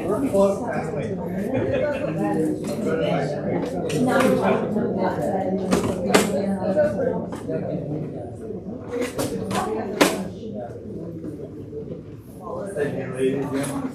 We're close family. Thank you, ladies.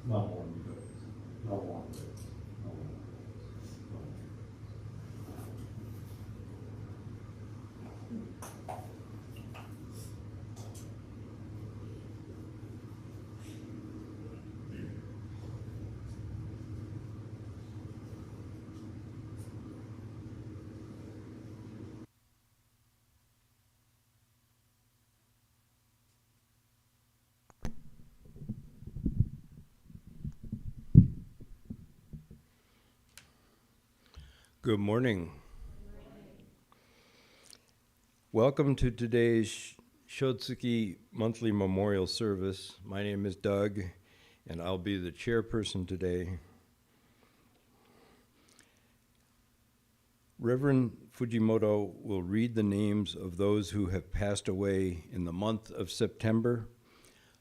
Not one bit. Not one bit. No one. Good morning. Welcome to today's Shotsuki monthly memorial service. My name is Doug, and I'll be the chairperson today. Reverend Fujimoto will read the names of those who have passed away in the month of September.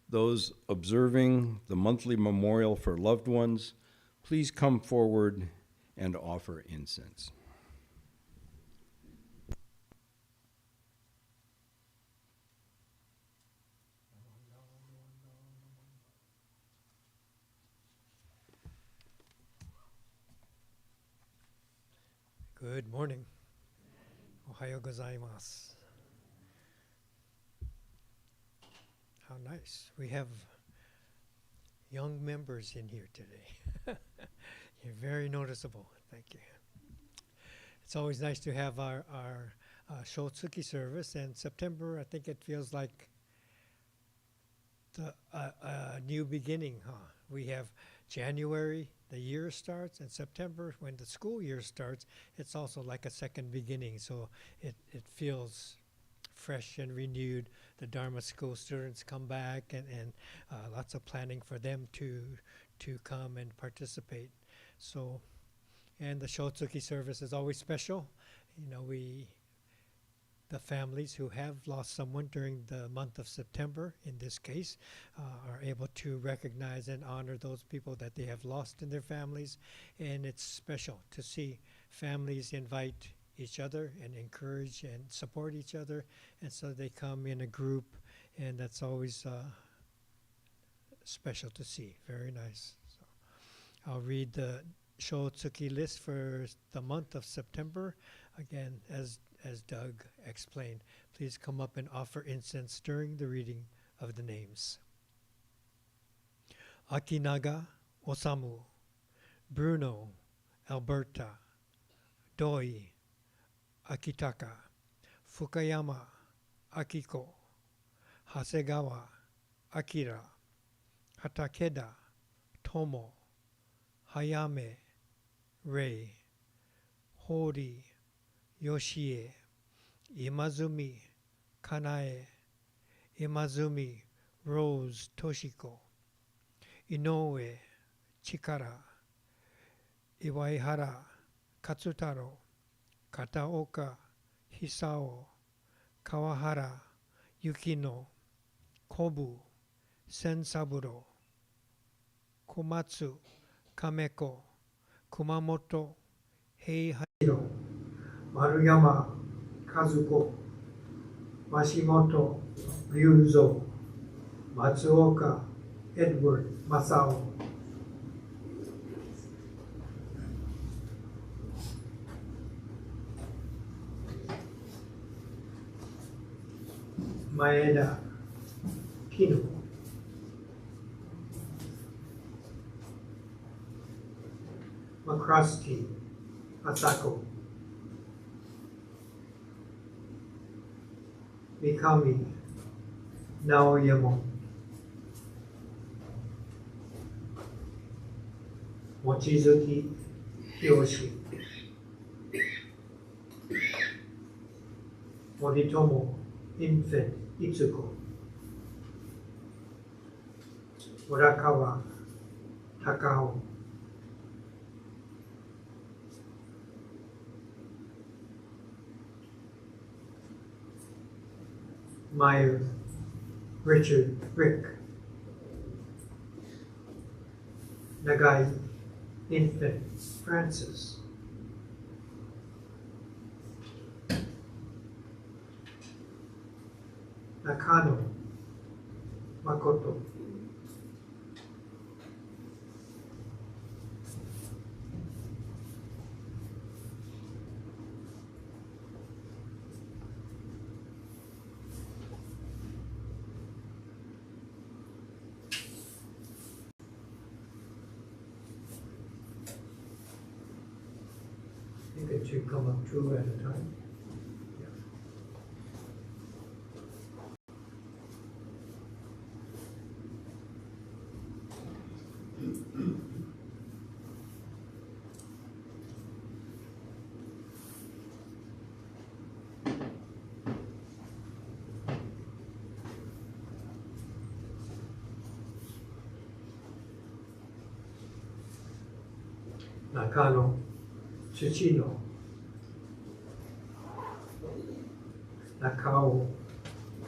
Those observing the monthly memorial for loved ones, please come forward and offer incense. Good morning. Ohayo gozaimasu. How nice. We have young members in here today. You're very noticeable. Thank you. It's always nice to have our Shotsuki service. And September, I think it feels like a new beginning, huh? We have January, the year starts, and September, when the school year starts, it's also like a second beginning. So it feels fresh and renewed. The Dharma school students come back, and lots of planning for them to come and participate. So, and the Shotsuki service is always special. You know, the families who have lost someone during the month of September, in this case, are able to recognize and honor those people that they have lost in their families. And it's special to see families invite each other and encourage and support each other. And so they come in a group, and that's always special to see. Very nice. So I'll read the Shotsuki list for the month of September. Again, as Doug explained, please come up and offer incense during the reading of the names. Akinaga Osamu, Bruno Alberta, Doi Akitaka, Fukuyama Akiko, Hasegawa Akira, Hatakeda Tomo, Hayame Rei, Hori Yoshie, Imazumi Kanae, Imazumi Rose Toshiko, Inoue Chikara, Iwaihara Katsutaro, Kataoka Hisao, Kawahara Yukino, Kobu Sensaburo, Komatsu Kameko, Kumamoto Heihiro, Maruyama Kazuko, Mashimoto Ryuzo, Matsuoka Edward Masao, Maeda Kino, McCroskey Asako, Mikami Naoyama, Mochizuki Hiyoshi, Moritomo infant Itsuko, Murakawa Takao, Meyer Richard Rick, Nagai infant Francis, Nakano Makoto, I think it should come up two at a time. Nakano Tsuchino, Nakao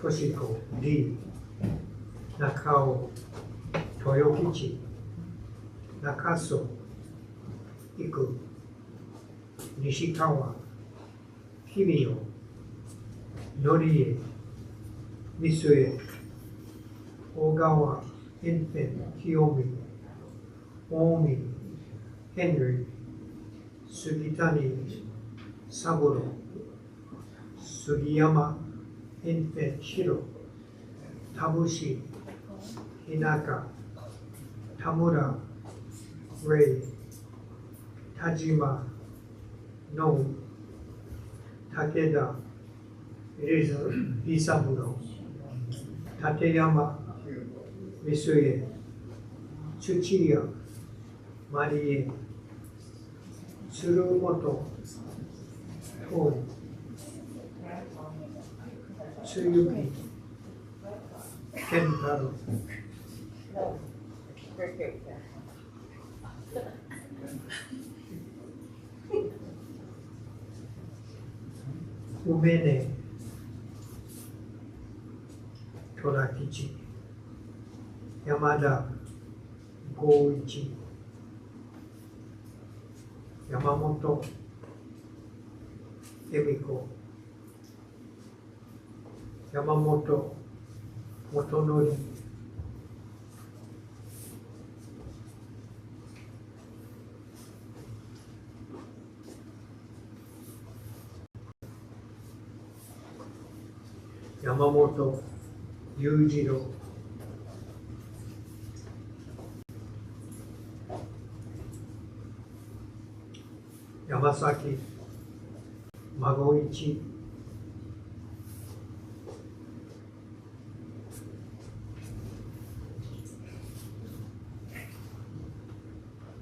Toshiko D, Nakao Toyokichi, Nakaso Iku, Nishikawa Kimiyo, Norie Misue, Ogawa Infant Kiyomi, Omi Henry, Sugitani Saburo, Sugiyama Infant Shiro, Tabushi Hinaka, Tamura Ray, Tajima No, Takeda Isaburo, Tateyama Misuye, Tsuchiya Marie, Tsurumoto Toi, Tsuyuki Kentaro, Umene Torakichi, Yamada Goichi, Yamamoto Emiko, Yamamoto Motonori, Yamamoto Yujiro, Yamasaki Magoichi,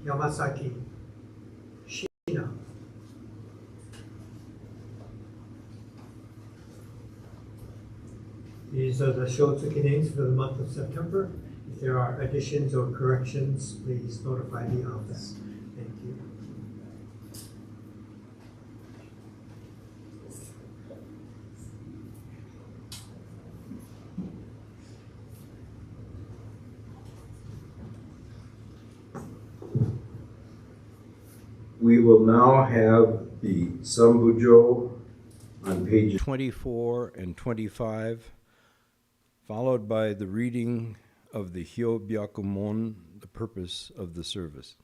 Yamasaki Shina, these are the Shotsuki names for the month of September. If there are additions or corrections, please notify the office. Thank you. We will now have the Sambujo on pages 24 and 25, followed by the reading of the Hyobyakumon, the purpose of the service.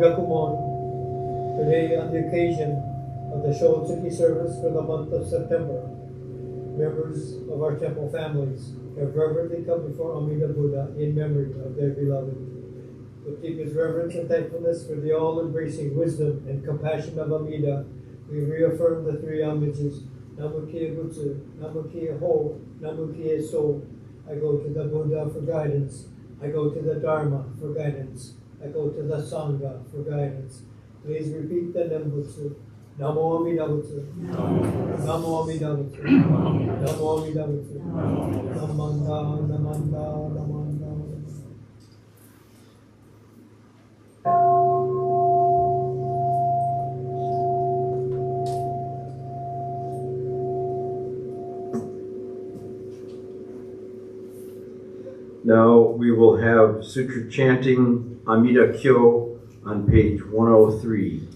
Byakumon. Today, on the occasion of the Shotsuki service for the month of September, members of our temple families have reverently come before Amida Buddha in memory of their beloved. With deepest reverence and thankfulness for the all-embracing wisdom and compassion of Amida, we reaffirm the three homages, Namu Kia Butsu, Namu Kia Ho, Namu Kia So. I go to the Buddha for guidance. I go to the Dharma for guidance. I go to the Sangha for guidance. Please repeat the Nembutsu. Namo Amida Butsu. Namo Amida Butsu. Namo Amida Butsu. Namanda, Namanda, Namanda. Now we will have sutra chanting Amida Kyo on page 103.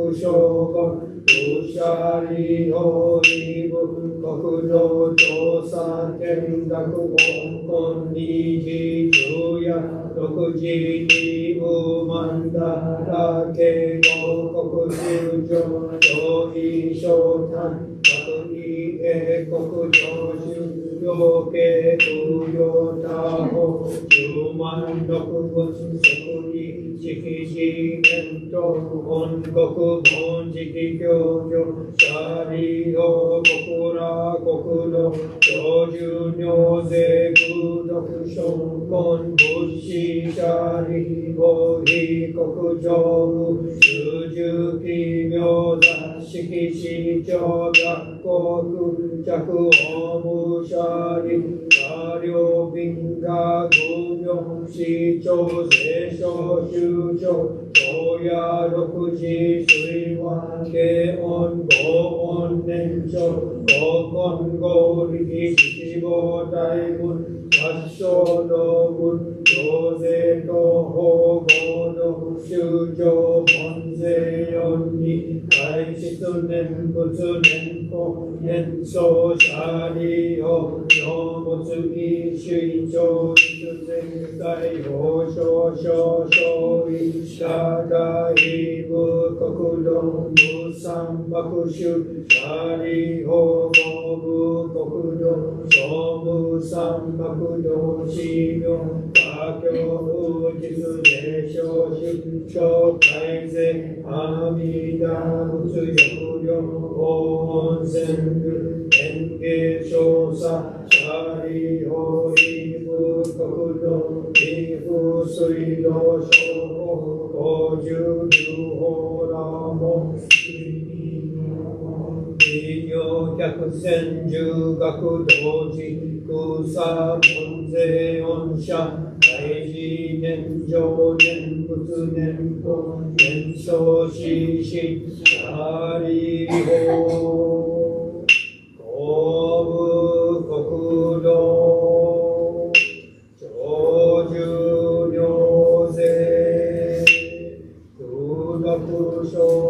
国将軍武者理法理部国道調査見学本本二次中夜六時に無万だら敬語国中上上位小丹各位英国上州両家不要他法十万六分即位式事伝統本国本直教女シャリオ国ら国土長寿尿税空毒症根物資シャリオ非国上部数十奇妙雑式市長学国着オムシャリ下領便が軍用市長税商州長長夜六時水湾慶音五音年長五根合力七五大文合唱道文行税と法合の宗教門税四に大質念仏念法念相シャリオ尿物意水長出前大法少々少位下大部国土無三幕州シャリオ五部国土総無三幕道司名家教実礼小出小改税阿弥陀仏力量温泉部園芸調査シャリオイブ国土岐阜水道商法高重流法ラモ医療百戦十学同時草門税恩赦大事年上念仏念法念相死死シャリ法公部国土長寿尿税空毒症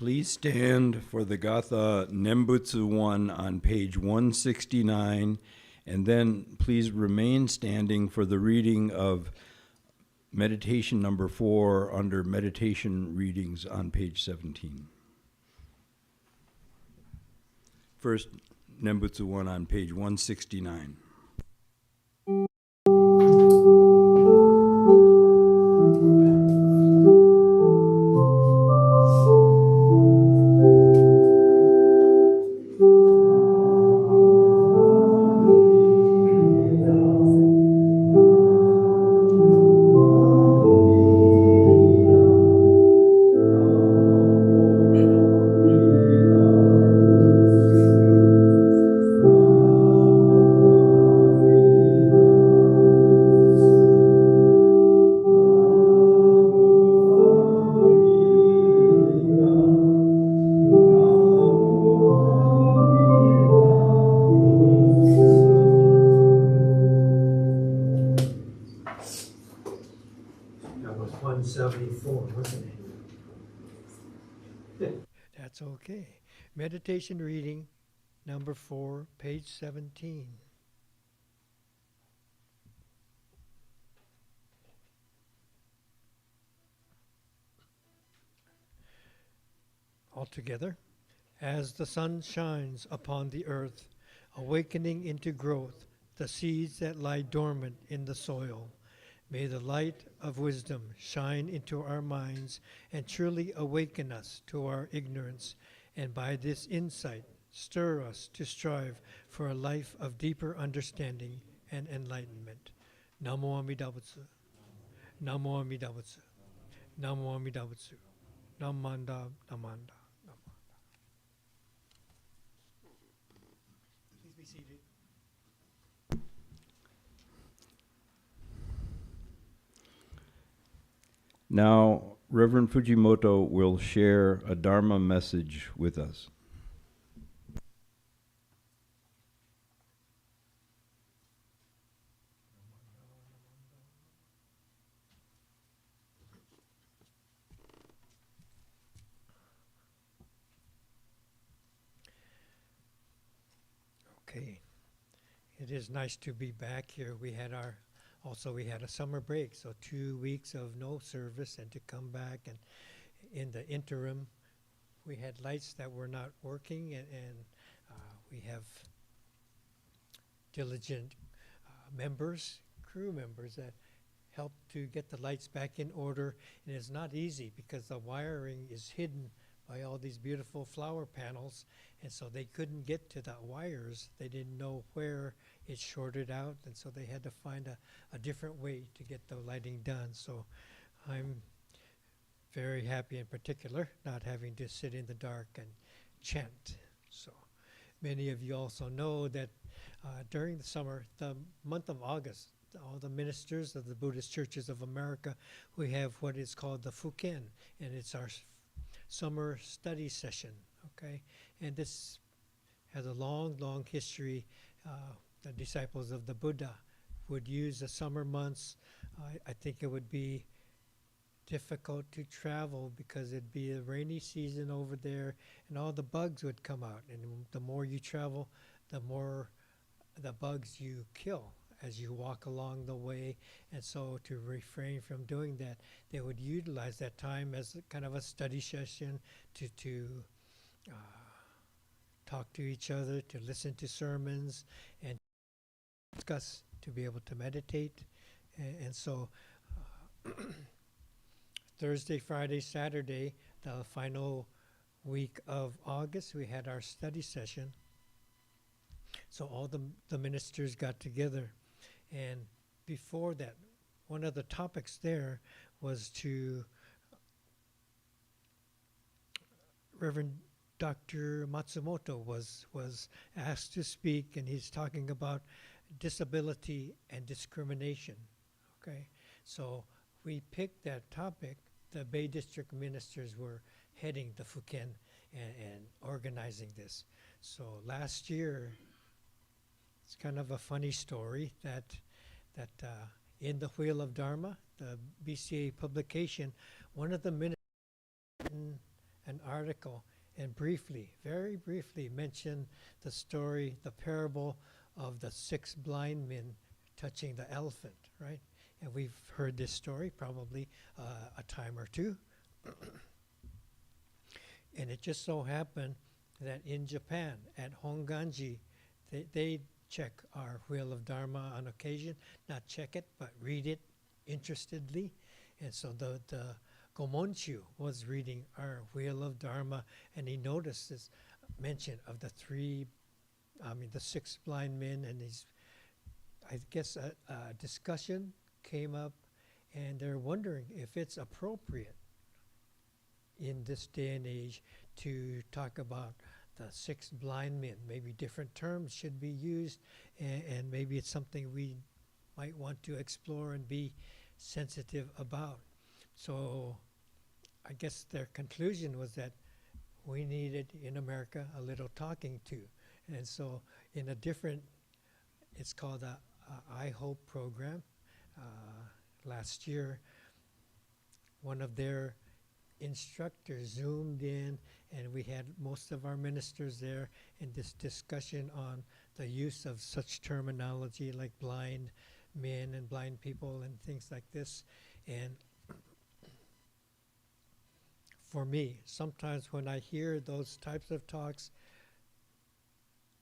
Please stand for the Gatha Nembutsu 1 on page 169, and then please remain standing for the reading of meditation number 4 under meditation readings on page 17. First, Nembutsu 1 on page 169. Okay. Meditation reading, number 4, page 17. All together. As the sun shines upon the earth, awakening into growth the seeds that lie dormant in the soil, may the light of wisdom shine into our minds and truly awaken us to our ignorance, and by this insight stir us to strive for a life of deeper understanding and enlightenment. Namo Amida Butsu. Namo Amida Butsu. Namo Amida Butsu. Namanda, Namanda. Please be seated. Now, Reverend Fujimoto will share a Dharma message with us. Okay. It is nice to be back here. We had a summer break, so 2 weeks of no service, and to come back, and in the interim we had lights that were not working, and we have diligent crew members that help to get the lights back in order. And it's not easy because the wiring is hidden by all these beautiful flower panels, and so they couldn't get to the wires. They didn't know where it shorted out, and so they had to find a different way to get the lighting done. So I'm very happy in particular not having to sit in the dark and chant. So many of you also know that during the summer, the month of August, all the ministers of the Buddhist Churches of America, we have what is called the Fuken, and it's our summer study session, okay? And this has a long, long history. The disciples of the Buddha would use the summer months. I think it would be difficult to travel because it'd be a rainy season over there, and all the bugs would come out. And the more you travel, the more the bugs you kill as you walk along the way. And so to refrain from doing that, they would utilize that time as kind of a study session to talk to each other, to listen to sermons, and discuss, to be able to meditate. And so Thursday, Friday, Saturday, the final week of August, we had our study session. So all the ministers got together. And before that, one of the topics there was to Reverend Dr. Matsumoto was asked to speak, and he's talking about disability and discrimination. Okay, so we picked that topic. The Bay District ministers were heading the Fuken and organizing this. So last year, it's kind of a funny story that in the Wheel of Dharma, the BCA publication, one of the ministers written an article and very briefly mentioned the story, the parable of the 6 blind men touching the elephant, right? And we've heard this story probably a time or two. And it just so happened that in Japan, at Honganji, they check our Wheel of Dharma on occasion. Not check it, but read it interestedly. And so the Gomonchu was reading our Wheel of Dharma, and he noticed this mention of the 6 blind men, and I guess a discussion came up, and they're wondering if it's appropriate in this day and age to talk about the 6 blind men. Maybe different terms should be used, and maybe it's something we might want to explore and be sensitive about. So I guess their conclusion was that we needed in America a little talking to. And so in a different, it's called a I Hope program. Last year, one of their instructor zoomed in, and we had most of our ministers there in this discussion on the use of such terminology like blind men and blind people and things like this. And for me, sometimes when I hear those types of talks,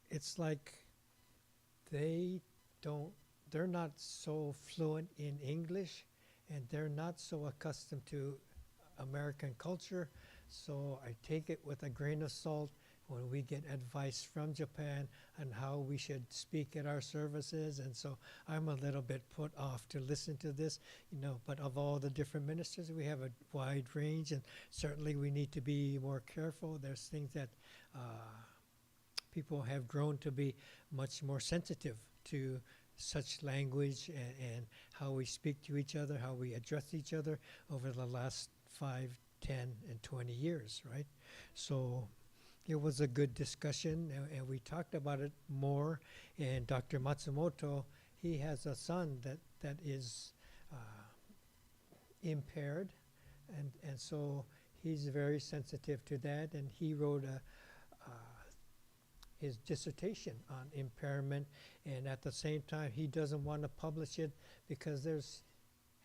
it's like they're not so fluent in English, and they're not so accustomed to American culture. So I take it with a grain of salt when we get advice from Japan on how we should speak at our services. And so I'm a little bit put off to listen to this, but of all the different ministers, we have a wide range, and certainly we need to be more careful. There's things that people have grown to be much more sensitive to such language and how we speak to each other, how we address each other over the last 5, 10, and 20 years, right? So it was a good discussion, and we talked about it more. And Dr. Matsumoto, he has a son that is impaired, and so he's very sensitive to that, and he wrote his dissertation on impairment, and at the same time he doesn't want to publish it because there's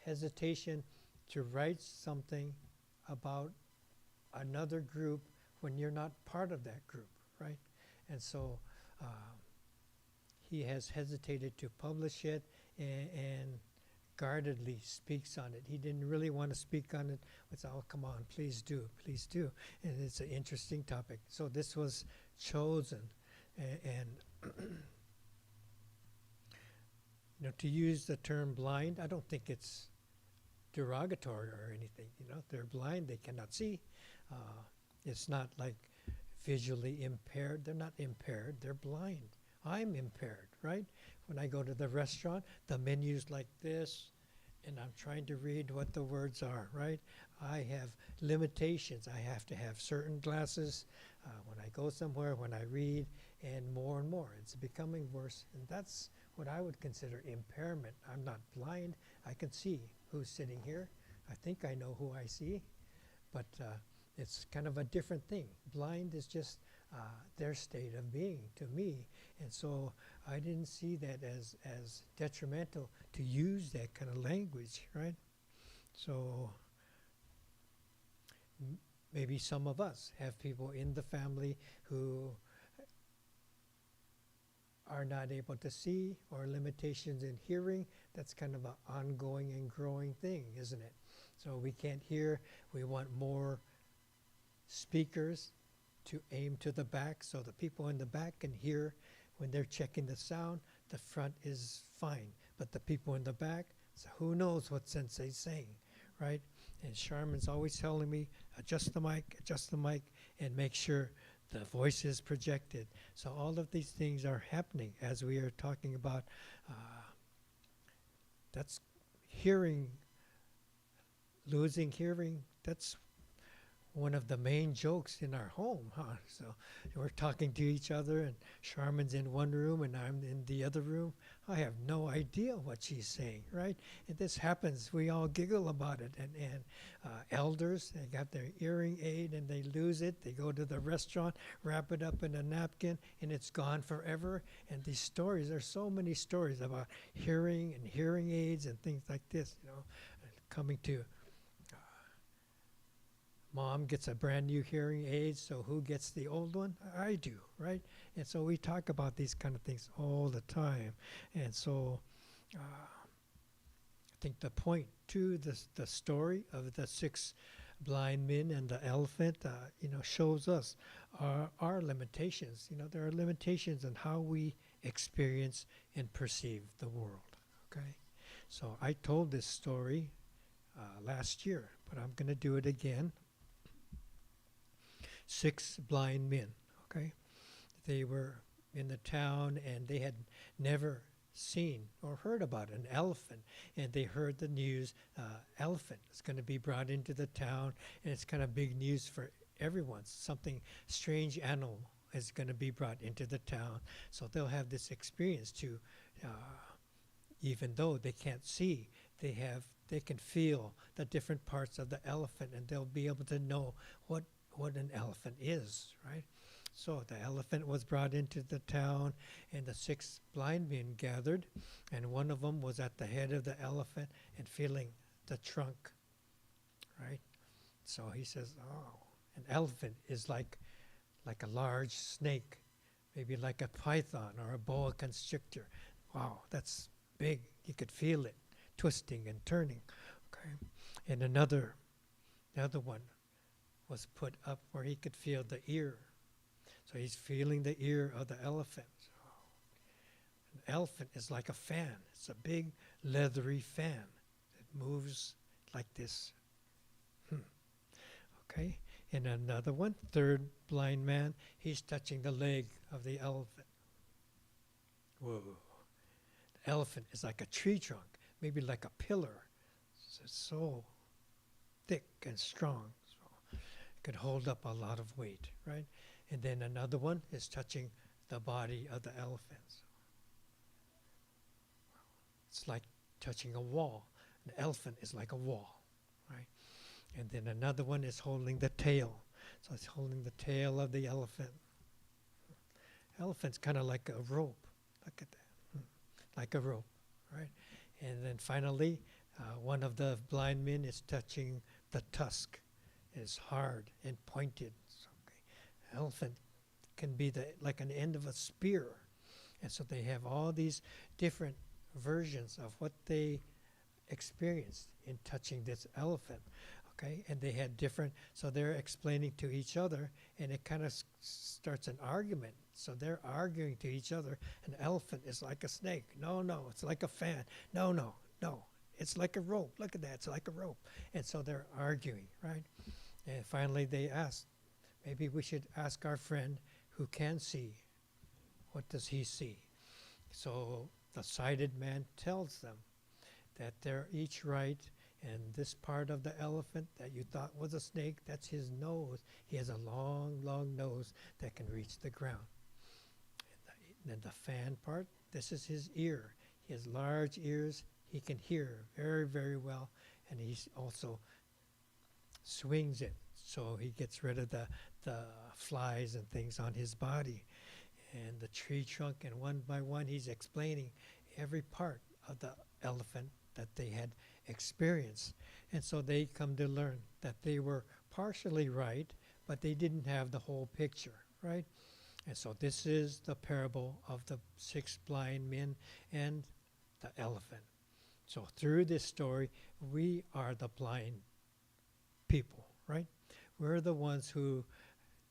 hesitation to write something about another group when you're not part of that group, right? And so he has hesitated to publish it and guardedly speaks on it. He didn't really want to speak on it. It's, oh, come on, please do, please do. And it's an interesting topic. So this was chosen. And to use the term blind, I don't think it's derogatory or anything. They're blind, they cannot see. It's not like visually impaired. They're not impaired, they're blind. I'm impaired, right? When I go to the restaurant, the menu's like this, and I'm trying to read what the words are, right? I have limitations. I have to have certain glasses when I go somewhere, when I read, and more. It's becoming worse, and that's what I would consider impairment. I'm not blind. I can see who's sitting here. I think I know who I see, but it's kind of a different thing. Blind is just their state of being to me, and so I didn't see that as detrimental to use that kind of language, right? So maybe some of us have people in the family who are not able to see, or limitations in hearing. That's kind of an ongoing and growing thing, isn't it? So we can't hear. We want more speakers to aim to the back so the people in the back can hear when they're checking the sound. The front is fine, but the people in the back, so who knows what sensei's saying, right? And Charmin's always telling me, adjust the mic, and make sure the voice is projected. So all of these things are happening as we are talking about. That's hearing, losing hearing. That's one of the main jokes in our home, huh? So we're talking to each other, and Charmin's in one room and I'm in the other room. I have no idea what she's saying, right? And this happens. We all giggle about it. And elders, they got their hearing aid and they lose it. They go to the restaurant, wrap it up in a napkin, and it's gone forever. And these stories, there's so many stories about hearing and hearing aids and things like this, coming to mom gets a brand new hearing aid, so who gets the old one? I do, right? And so we talk about these kind of things all the time. And so I think the point to the story of the 6 blind men and the elephant, shows us our limitations. There are limitations in how we experience and perceive the world, okay? So I told this story last year, but I'm going to do it again. 6 blind men, okay? They were in the town and they had never seen or heard about an elephant. And they heard the news, elephant is going to be brought into the town, and it's kind of big news for everyone. Something strange animal is going to be brought into the town. So they'll have this experience to, even though they can't see, they have they can feel the different parts of the elephant, and they'll be able to know what an elephant is, right? So the elephant was brought into the town, and the 6 blind men gathered, and one of them was at the head of the elephant and feeling the trunk, right? So he says, oh, an elephant is like a large snake, maybe like a python or a boa constrictor. Wow, that's big. You could feel it twisting and turning. Okay, and another one was put up where he could feel the ear. So he's feeling the ear of the elephant. An elephant is like a fan. It's a big leathery fan that moves like this. Okay, and another one, third blind man, he's touching the leg of the elephant. Whoa. The elephant is like a tree trunk, maybe like a pillar. It's so thick and strong, so it could hold up a lot of weight, right? And then another one is touching the body of the elephant. It's like touching a wall. An elephant is like a wall, right? And then another one is holding the tail. So it's holding the tail of the elephant. Elephant's kind of like a rope. Look at that. Like a rope, right? And then finally, one of the blind men is touching the tusk. It's hard and pointed. Okay. Elephant can be like an end of a spear. And so they have all these different versions of what they experienced in touching this elephant. Okay, and they had different, so they're explaining to each other, and it kind of starts an argument. So they're arguing to each other. An elephant is like a snake. No, it's like a fan. No, it's like a rope. Look at that, it's like a rope. And so they're arguing, right? And finally they asked, maybe we should ask our friend who can see. What does he see? So the sighted man tells them that they're each right. And this part of the elephant that you thought was a snake, that's his nose. He has a long, long nose that can reach the ground. And then the fan part, this is his ear. He has large ears. He can hear very, very well. And he also swings it. So he gets rid of the flies and things on his body. And the tree trunk, and one by one, he's explaining every part of the elephant that they had experienced. And so they come to learn that they were partially right, but they didn't have the whole picture, right? And so this is the parable of the 6 blind men and the elephant. So through this story, we are the blind people, right? We're the ones who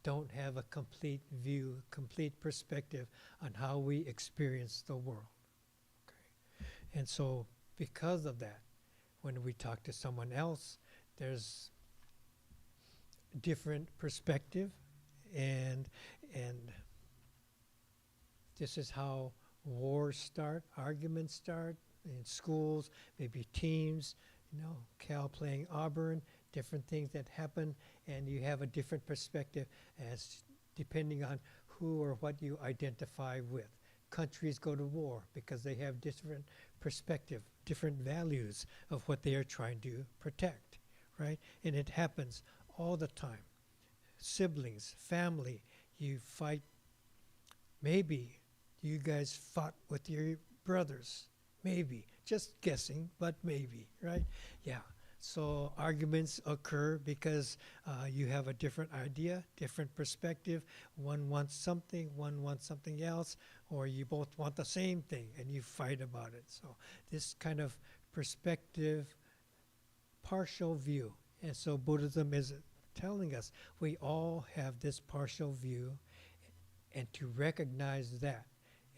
don't have a complete view, complete perspective on how we experience the world. Okay. And so because of that, when we talk to someone else, there's different perspective, and this is how wars start, arguments start in schools, maybe teams, Cal playing Auburn, different things that happen, and you have a different perspective as depending on who or what you identify with. Countries go to war because they have different perspective, different values of what they are trying to protect, right? And it happens all the time. Siblings, family, you fight. Maybe you guys fought with your brothers. Maybe. Just guessing, but maybe, right? Yeah. So arguments occur because you have a different idea, different perspective. One wants something, one wants something else, or you both want the same thing and you fight about it. So this kind of perspective, partial view. And so Buddhism is telling us we all have this partial view, and to recognize that.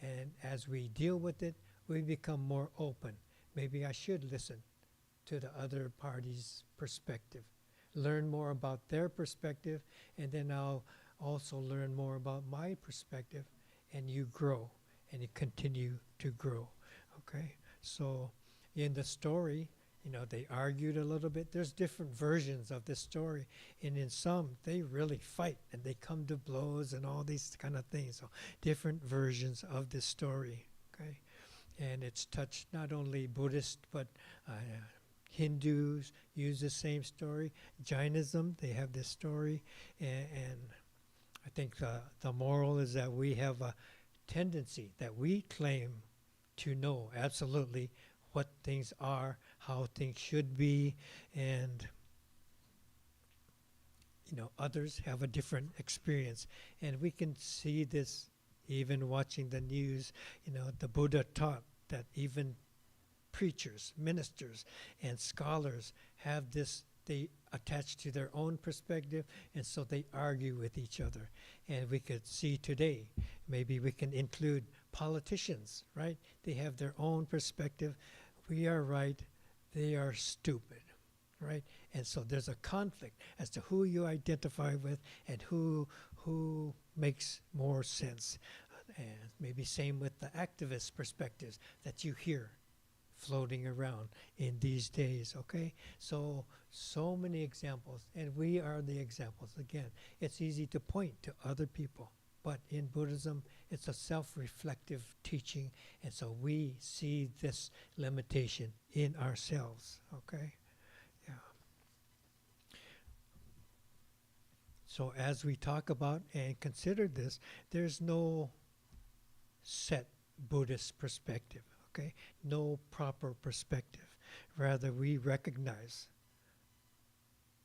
And as we deal with it, we become more open. Maybe I should listen to the other party's perspective, learn more about their perspective, and then I'll also learn more about my perspective, and you grow, and you continue to grow, okay? So in the story, they argued a little bit. There's different versions of this story, and in some, they really fight, and they come to blows and all these kind of things. So different versions of this story, okay? And it's touched not only Buddhist, but Hindus use the same story. Jainism, they have this story. And I think the moral is that we have a tendency that we claim to know absolutely what things are, how things should be, and others have a different experience. And we can see this even watching the news. The Buddha taught that even preachers, ministers, and scholars have this, they attach to their own perspective, and so they argue with each other. And we could see today, maybe we can include politicians, right? They have their own perspective. We are right, they are stupid, right? And so there's a conflict as to who you identify with and who makes more sense. And maybe same with the activist perspectives that you hear floating around in these days, okay? So many examples, and we are the examples. Again, it's easy to point to other people, but in Buddhism, it's a self-reflective teaching, and so we see this limitation in ourselves, okay? Yeah. So as we talk about and consider this, there's no set Buddhist perspective, okay? No proper perspective. Rather, we recognize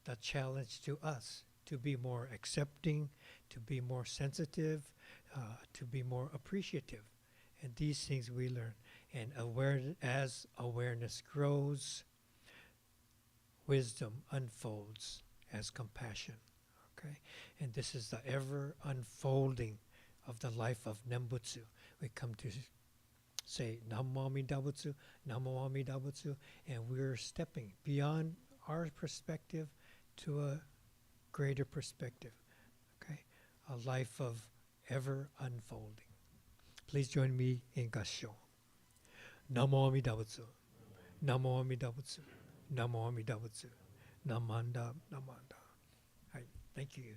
the challenge to us to be more accepting, to be more sensitive, to be more appreciative. And these things we learn. And as awareness grows, wisdom unfolds as compassion, okay? And this is the ever unfolding of the life of Nembutsu. We come to say Namo Amida Butsu, Namo Amida Butsu, and we're stepping beyond our perspective to a greater perspective, okay? A life of ever unfolding. Please join me in Gassho. Namo Amida Butsu, Namo Amida Butsu, Namo Amida Butsu, Namanda, Namanda. Right, thank you.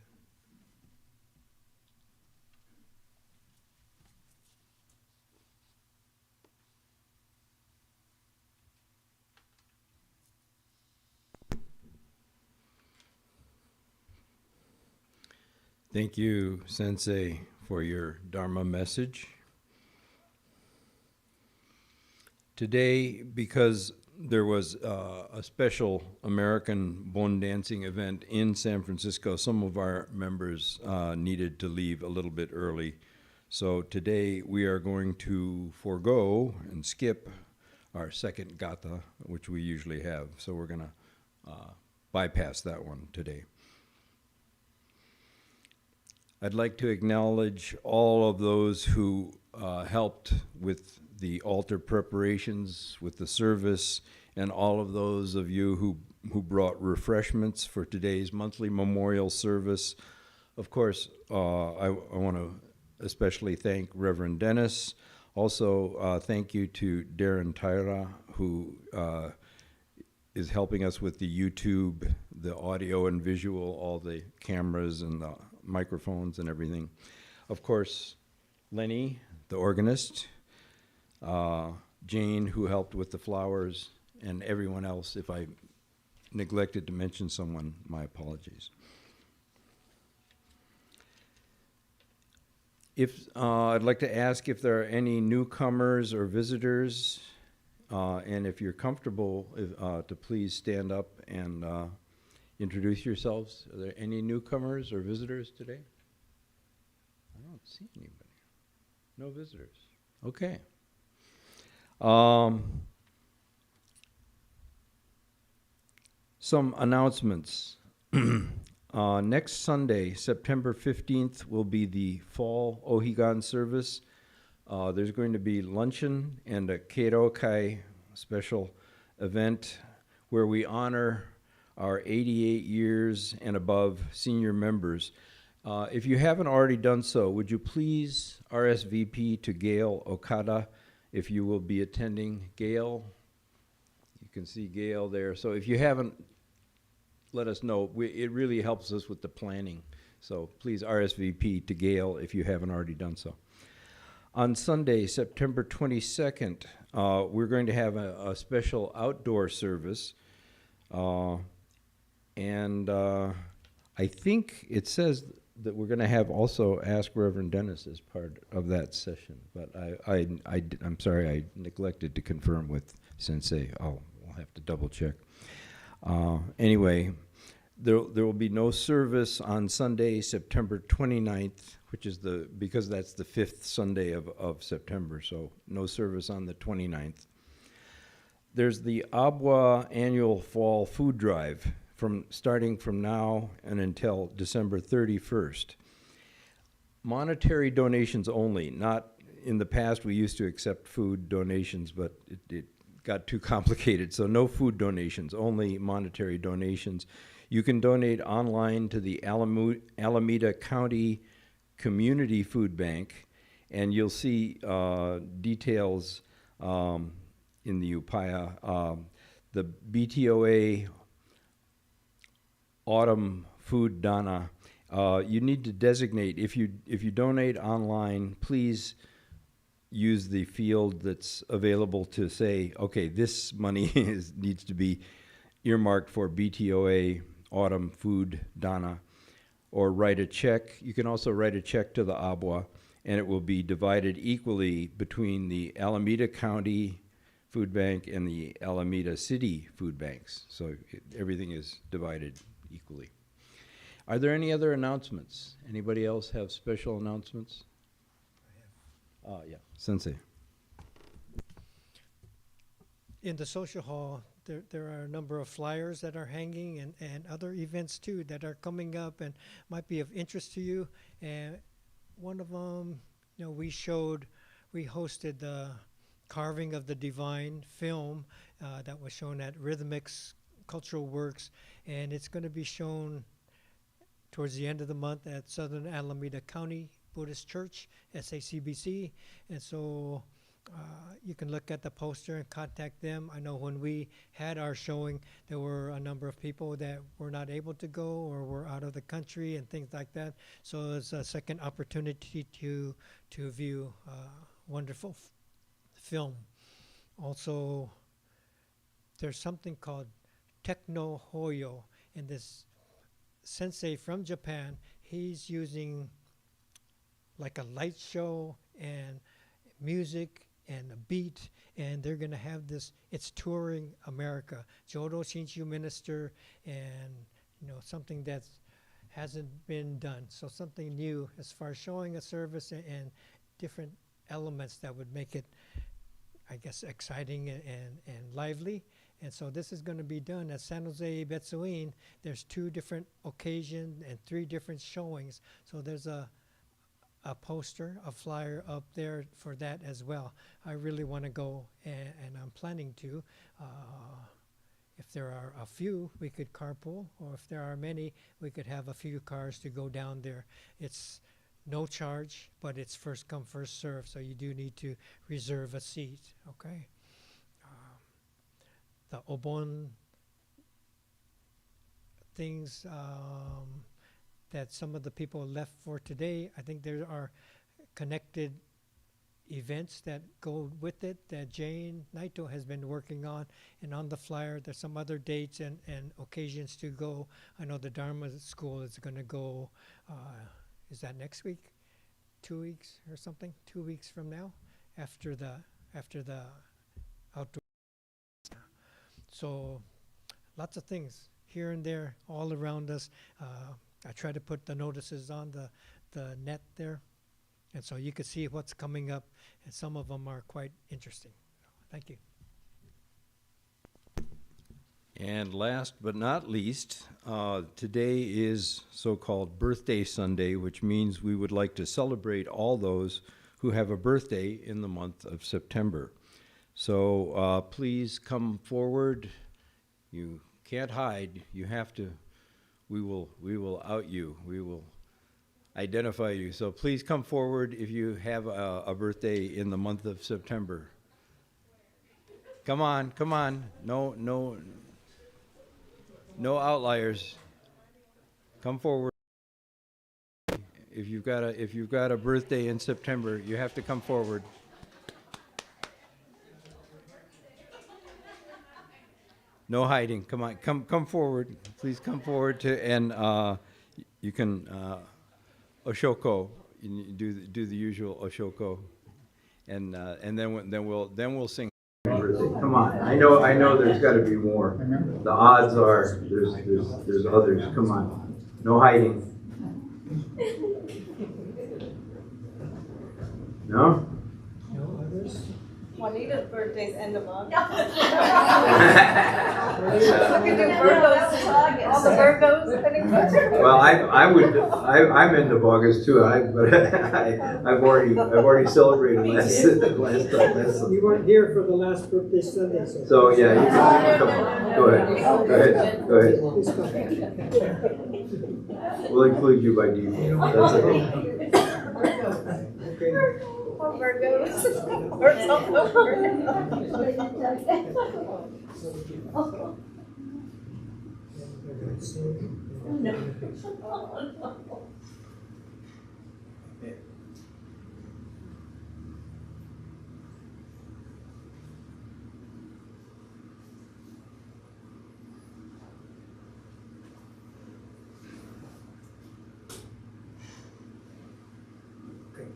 Thank you, Sensei, for your Dharma message. Today, because there was a special American Bon dancing event in San Francisco, some of our members needed to leave a little bit early. So today we are going to forego and skip our second gata, which we usually have. So we're going to bypass that one today. I'd like to acknowledge all of those who helped with the altar preparations, with the service, and all of those of you who brought refreshments for today's monthly memorial service. Of course, I want to especially thank Reverend Dennis. Also, thank you to Darren Tyra, who is helping us with the YouTube, the audio and visual, all the cameras and the microphones and everything. Of course, Lenny, the organist, Jane, who helped with the flowers, and everyone else. If I neglected to mention someone, my apologies. I'd like to ask if there are any newcomers or visitors, and if you're comfortable, to please stand up and introduce yourselves. Are there any newcomers or visitors today? I don't see anybody. No visitors. Okay. Some announcements. Next Sunday, September 15th, will be the fall Ohigan service. There's going to be luncheon and a Keirokai special event where we honor our 88 years and above senior members. If you haven't already done so, would you please RSVP to Gail Okada if you will be attending. Gail, you can see Gail there. So if you haven't, let us know. It really helps us with the planning. So please RSVP to Gail if you haven't already done so. On Sunday, September 22nd, we're going to have a special outdoor service. And I think it says that we're going to have also Ask Reverend Dennis as part of that session. But I'm sorry, I neglected to confirm with Sensei. We'll have to double check. Anyway, there will be no service on Sunday, September 29th, which is because that's the 5th Sunday of September, so no service on the 29th. There's the Abwa annual fall food drive starting from now and until December 31st. Monetary donations only. Not in the past we used to accept food donations, but it got too complicated. So no food donations, only monetary donations. You can donate online to the Alameda County Community Food Bank, and you'll see details in the Upaya. The BTOA Autumn Food Dana. You need to designate, if you donate online, please use the field that's available to say, okay, this money needs to be earmarked for BTOA Autumn Food Dana, or write a check. You can also write a check to the Abwa, and it will be divided equally between the Alameda County Food Bank and the Alameda City Food Banks. So everything is divided equally. Are there any other announcements? Anybody else have special announcements? Yeah, Sensei. In the social hall, there are a number of flyers that are hanging and other events too that are coming up and might be of interest to you. And one of them, we hosted the Carving of the Divine film that was shown at Rhythmics Cultural Works, and it's going to be shown towards the end of the month at Southern Alameda County Buddhist Church, SACBC. And so you can look at the poster and contact them. I know when we had our showing, there were a number of people that were not able to go or were out of the country and things like that. So it's a second opportunity to view wonderful film. Also, there's something called Techno Hoyo, and this sensei from Japan, he's using like a light show and music and a beat, and they're going to have this, it's touring America. Jodo Shinshu minister, and something that hasn't been done. So something new as far as showing a service and different elements that would make it, I guess, exciting and lively. And so this is going to be done at San Jose Betsuin. There's 2 different occasions and 3 different showings. So there's a poster, a flyer up there for that as well. I really want to go, and I'm planning to. If there are a few, we could carpool, or if there are many, we could have a few cars to go down there. It's no charge, but it's first come, first serve, so you do need to reserve a seat, okay? The Obon things that some of the people left for today, I think there are connected events that go with it that Jane Naito has been working on, and on the flyer there's some other dates and occasions to go. I know the Dharma school is going to go, is that next week? 2 weeks or something? 2 weeks from now, after the outdoor. So lots of things here and there all around us. I try to put the notices on the net there, and so you can see what's coming up, and some of them are quite interesting. Thank you. And last but not least, today is so-called Birthday Sunday, which means we would like to celebrate all those who have a birthday in the month of September. So please come forward. You can't hide. You have to. We will out you. We will identify you. So please come forward if you have a birthday in the month of September. Come on, come on. No outliers. Come forward. If you've got a birthday in September, you have to come forward. No hiding. Come on, come forward. Please come forward and you can Oshoko. You do the usual Oshoko, and then we'll sing. Come on, I know. There's got to be more. The odds are there's others. Come on, no hiding. No. No others? Juanita's birthday's end of August. Well, We could do Virgos, all the Virgos heading for. I'm end of August too. But I've already celebrated last time. You weren't here for the last birthday Sunday, so. So yeah, you can come on. Go ahead. Please come. We'll include you by default. That's okay. Okay. Or Virgos. Or something.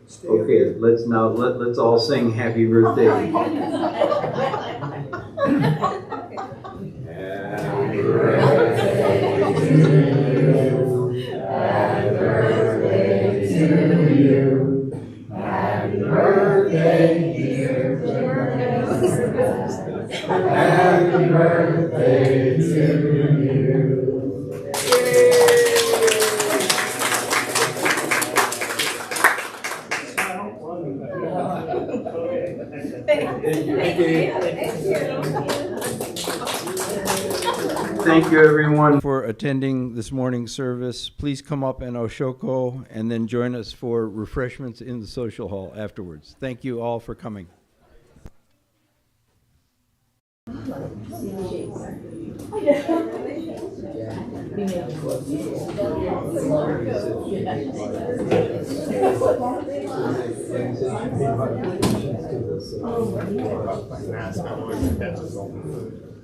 Stay up Okay, here. let's all sing happy birthday. Happy birthday to you. Happy birthday, dear Virgo. Happy birthday to you. Thank you, everyone, for attending this morning's service. Please come up and Oshoko and then join us for refreshments in the social hall afterwards. Thank you all for coming. Mass, I always think that's his own food.